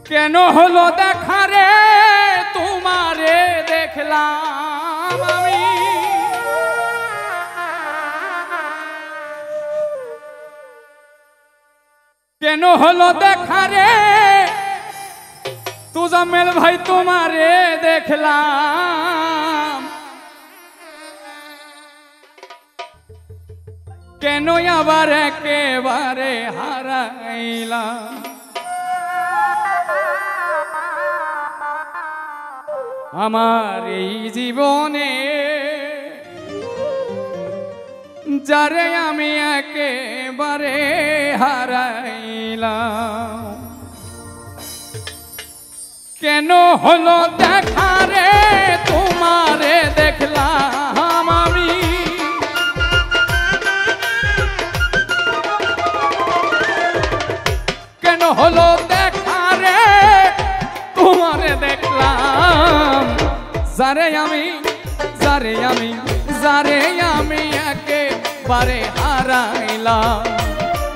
কেন হলো দেখা রে তোমারে দেখলাম আমি কেন হলো দেখা রে তুজামেল ভাই তোমারে দেখলাম কেন আবার একেবারে হারাইলাম আমার এই জীবনে যারে আমি একেবারে হারাইলাম কেন হলো দেখা রে তোমারে দেখলাম আমি কেন হলো দেখা রে তোমারে দেখলাম যারে আমি একেবারে হারাইলাম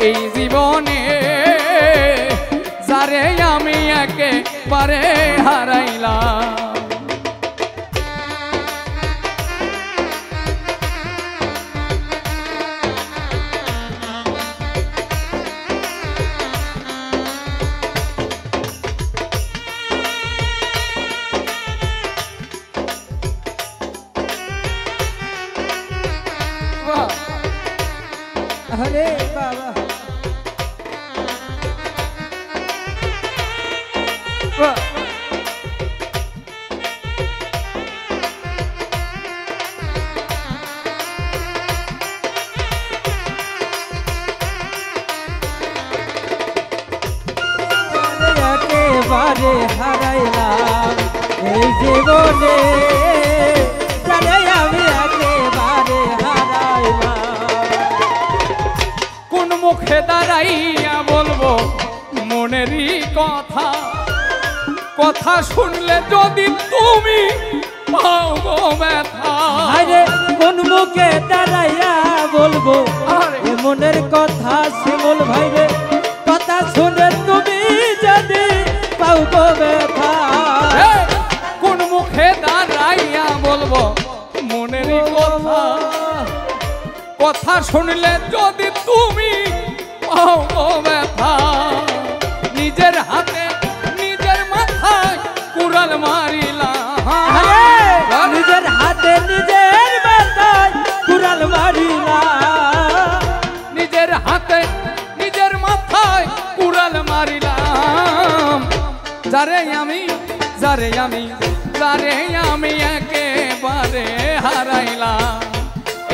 এই জীবনে যারে আমি একেবারে হারাইলাম अरे बाबा একেবারে হারাইলাম এই জীবনে জানে আমি একেবারে হারাইলাম কোন মুখে দাঁড়াইয়া বলবো মনেরই কথা কথা শুনলে যদি তুমি পাও গো ব্যথা আরে কোন মুখে দাঁড়াইয়া বলবো মনের কথা শিমুল ভাই রে কথা শুনে তুমি যদি পাও গো ব্যথা কোন মুখে দাঁড়াইয়া বলবো মনেরই কথা কথা শুনলে যদি তুমি পাও গো ব্যথা নিজের হাতে নিজের মাথায় কুড়াল মারিলাম নিজের হাতে নিজের মাথায় কুড়াল মারিলাম নিজের হাতে নিজের মাথায় কুড়াল মারিলাম যারে আমি একেবারে হারাইলাম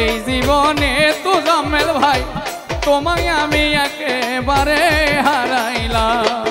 এই জীবনে তুজামেল ভাই তোমায় আমি একেবারে হারাইলাম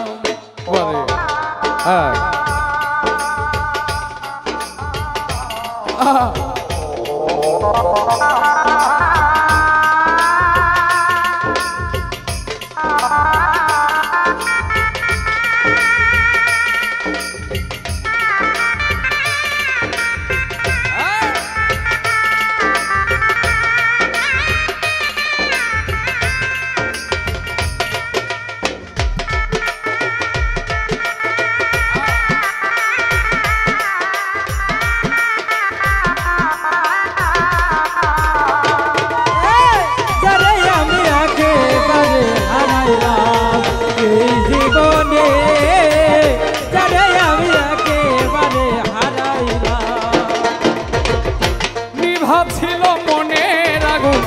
ছিল মনের আগুন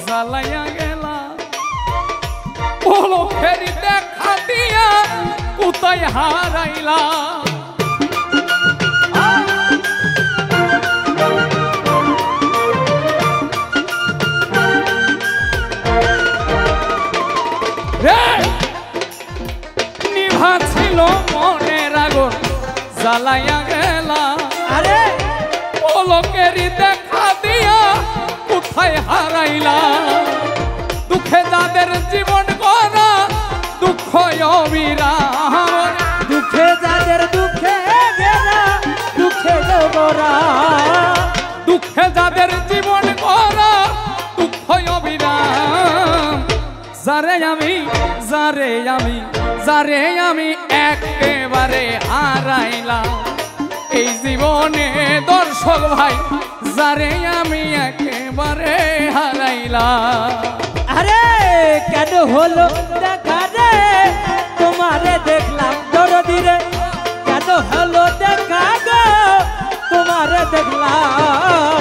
জ্বালাইয়া গেলা পলকের দেখা দিয়া কোথায় হারাইলা নিভা ছিল মনের আগুন জ্বালাইয়া গেলা আরে পলকের দেখা দিয়া কোথায় হারাইলা দুঃখে যাদের জীবন গড়া দুঃখ অবিরাম দুঃখে যাদের দুঃখে গেরা দুঃখে গড়া দুঃখে যাদের জীবন গড়া দুঃখ অবিরাম যারে আমি একেবারে একেবারে হারাইলাম এই জীবনে দর্শক ভাই যারে আমি একেবারে হারাইলাম। আরে কেন হলো দেখা রে তোমারে দেখলাম দরদি রে, কেন হলো দেখা গো তোমারে দেখলাম,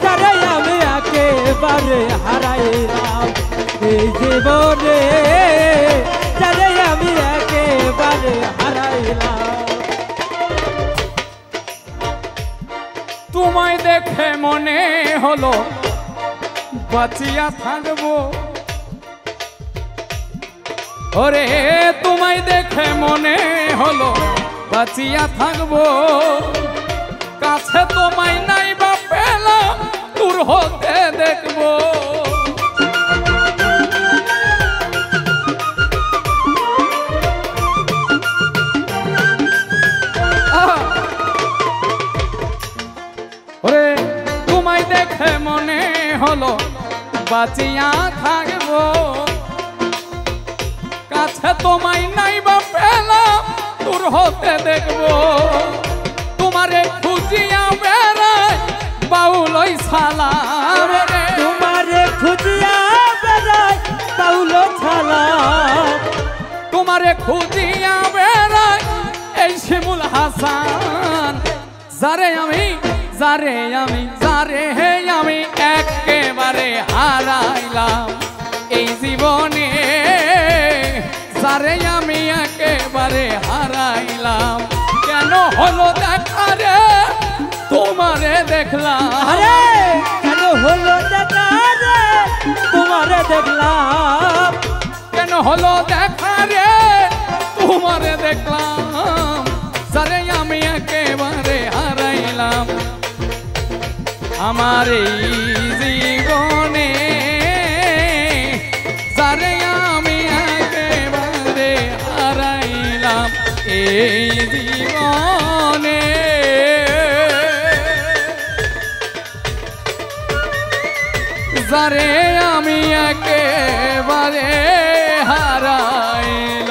যারে আমি একেবারে হারাইলাম এই জীবনে, যারে আমি একেবারে হারাইলাম। তোমায় দেখে মনে হলো বাঁচিয়া থাকবো, ওরে তোমায় দেখে মনে হলো বাঁচিয়া থাকবো, কাছে তোমায় নাই বা পেলাম দূর হতে দেখবো। ওরে তোমায় দেখে মনে হলো বাঁচিয়া থাকবো, কাছে তোমায় নাই বা পেলাম দূর হতে দেখবো। তোমারে খুঁজিয়া বেড়াই বাউলই ছালা, তোমারে খুঁজিয়া বেড়াই বাউলো ছালা, তোমারে খুঁজিয়া বেড়াই এই শিমুল হাসান, যারে আমি একেবারে হারাইলাম এই জীবনে, যারে আমি একেবারে হারাইলাম। কেন হলো দেখা রে তোমারে দেখলাম, আরে কেন হলো দেখা রে তোমারে দেখলাম, কেন হলো দেখা রে তোমারে দেখলাম, যারে আমি একেবারে হারাইলাম আমার এই জীবনে, যারে আমি একেবারে হারাইলাম এই জীবনে, যারে আমি একেবারে হারাইলাম।